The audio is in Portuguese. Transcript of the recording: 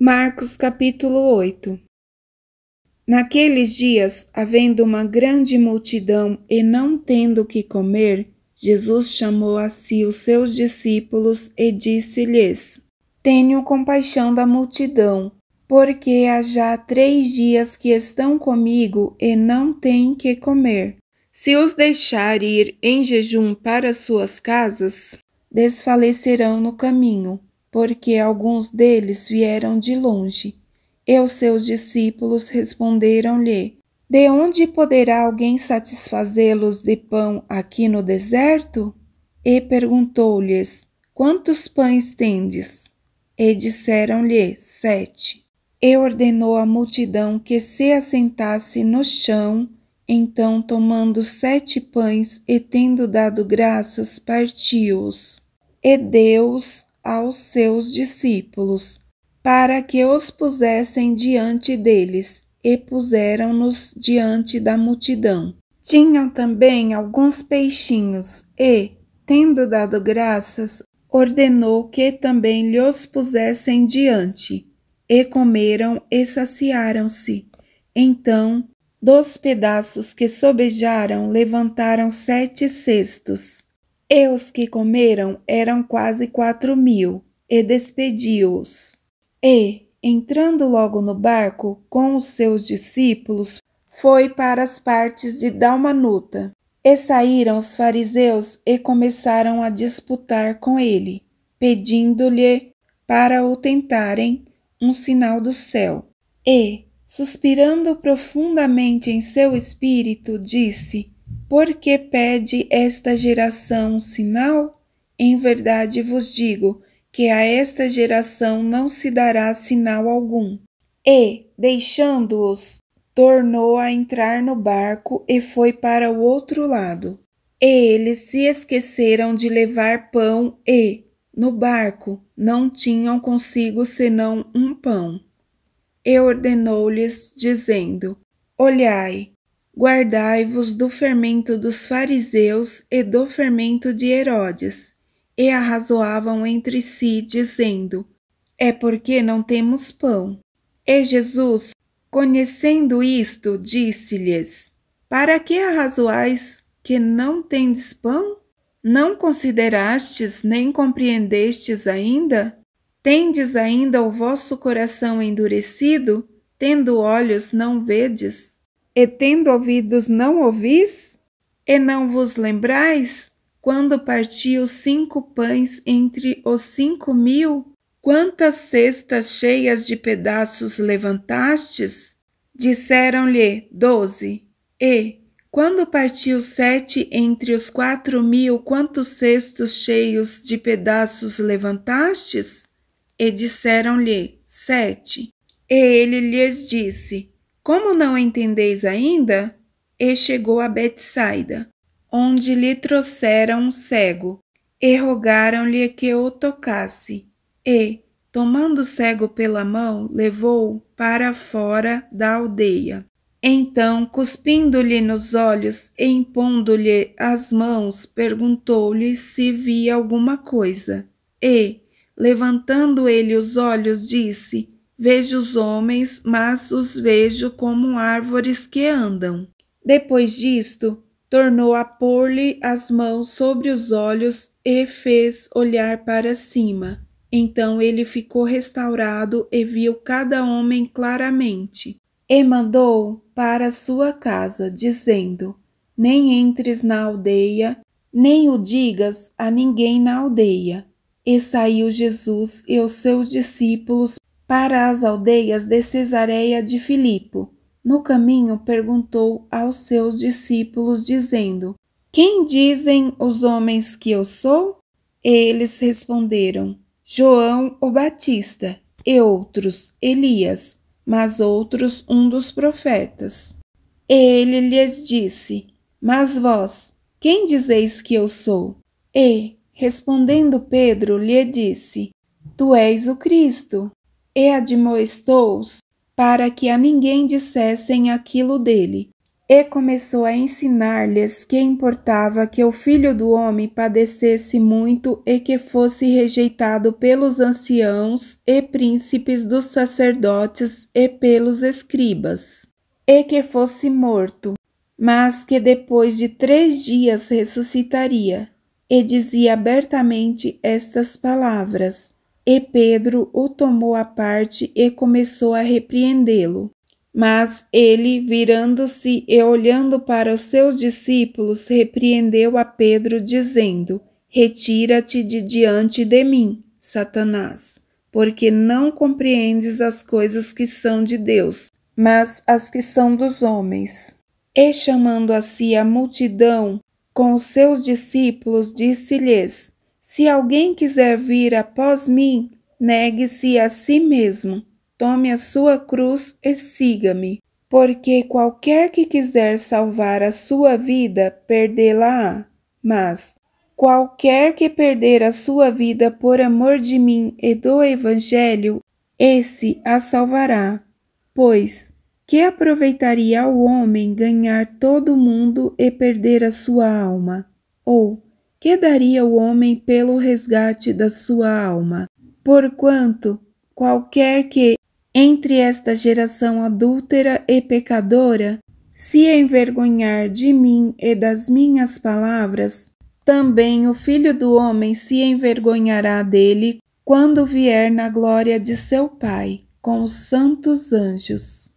Marcos capítulo 8. Naqueles dias, havendo uma grande multidão e não tendo o que comer, Jesus chamou a si os seus discípulos e disse-lhes: Tenho compaixão da multidão, porque há já 3 dias que estão comigo e não têm que comer. Se os deixar ir em jejum para suas casas, desfalecerão no caminho, porque alguns deles vieram de longe. E os seus discípulos responderam-lhe: De onde poderá alguém satisfazê-los de pão aqui no deserto? E perguntou-lhes: Quantos pães tendes? E disseram-lhe: 7. E ordenou à multidão que se assentasse no chão. Então, tomando 7 pães e tendo dado graças, partiu-os e deu-os aos seus discípulos, para que os pusessem diante deles, e puseram-nos diante da multidão. Tinham também alguns peixinhos, e, tendo dado graças, ordenou que também lhos pusessem diante, e comeram e saciaram-se. Então, dos pedaços que sobejaram, levantaram 7 cestos. E os que comeram eram quase 4.000, e despediu-os. E, entrando logo no barco com os seus discípulos, foi para as partes de Dalmanuta. E saíram os fariseus e começaram a disputar com ele, pedindo-lhe para o tentarem um sinal do céu. E, suspirando profundamente em seu espírito, disse: Por que pede esta geração um sinal? Em verdade vos digo que a esta geração não se dará sinal algum. E, deixando-os, tornou a entrar no barco e foi para o outro lado. E eles se esqueceram de levar pão e, no barco, não tinham consigo senão um pão. E ordenou-lhes, dizendo: Olhai, guardai-vos do fermento dos fariseus e do fermento de Herodes. E arrazoavam entre si, dizendo: É porque não temos pão. E Jesus, conhecendo isto, disse-lhes: Para que arrazoais que não tendes pão? Não considerastes nem compreendestes ainda? Tendes ainda o vosso coração endurecido? Tendo olhos, não vedes? E tendo ouvidos, não ouvis? E não vos lembrais, quando partiu 5 pães entre os 5.000? Quantas cestas cheias de pedaços levantastes? Disseram-lhe: 12. E, quando partiu 7 entre os 4.000, quantos cestos cheios de pedaços levantastes? E disseram-lhe: 7. E ele lhes disse: Como não entendeis ainda? E chegou a Betsaida, onde lhe trouxeram um cego, e rogaram-lhe que o tocasse. E, tomando o cego pela mão, levou-o para fora da aldeia. Então, cuspindo-lhe nos olhos e impondo-lhe as mãos, perguntou-lhe se via alguma coisa. E, levantando ele os olhos, disse: Vejo os homens, mas os vejo como árvores que andam. Depois disto, tornou a pôr-lhe as mãos sobre os olhos e fez olhar para cima. Então ele ficou restaurado e viu cada homem claramente. E mandou para sua casa, dizendo: Nem entres na aldeia, nem o digas a ninguém na aldeia. E saiu Jesus e os seus discípulos para as aldeias de Cesareia de Filipe. No caminho perguntou aos seus discípulos, dizendo: Quem dizem os homens que eu sou? E eles responderam: João o Batista, e outros Elias, mas outros um dos profetas. E ele lhes disse: Mas vós, quem dizeis que eu sou? E, respondendo Pedro, lhe disse: Tu és o Cristo. E admoestou-os para que a ninguém dissessem aquilo dele. e começou a ensinar-lhes que importava que o Filho do Homem padecesse muito e que fosse rejeitado pelos anciãos e príncipes dos sacerdotes e pelos escribas, e que fosse morto, mas que depois de 3 dias ressuscitaria. E dizia abertamente estas palavras. E Pedro o tomou à parte e começou a repreendê-lo. Mas ele, virando-se e olhando para os seus discípulos, repreendeu a Pedro, dizendo: Retira-te de diante de mim, Satanás, porque não compreendes as coisas que são de Deus, mas as que são dos homens. E chamando a si a multidão com os seus discípulos, disse-lhes: Se alguém quiser vir após mim, negue-se a si mesmo. Tome a sua cruz e siga-me, porque qualquer que quiser salvar a sua vida, perdê-la-á. Mas qualquer que perder a sua vida por amor de mim e do Evangelho, esse a salvará. Pois, que aproveitaria ao homem ganhar todo o mundo e perder a sua alma? Ou, que daria o homem pelo resgate da sua alma? Porquanto, qualquer que entre esta geração adúltera e pecadora se envergonhar de mim e das minhas palavras, também o Filho do Homem se envergonhará dele quando vier na glória de seu Pai, com os santos anjos.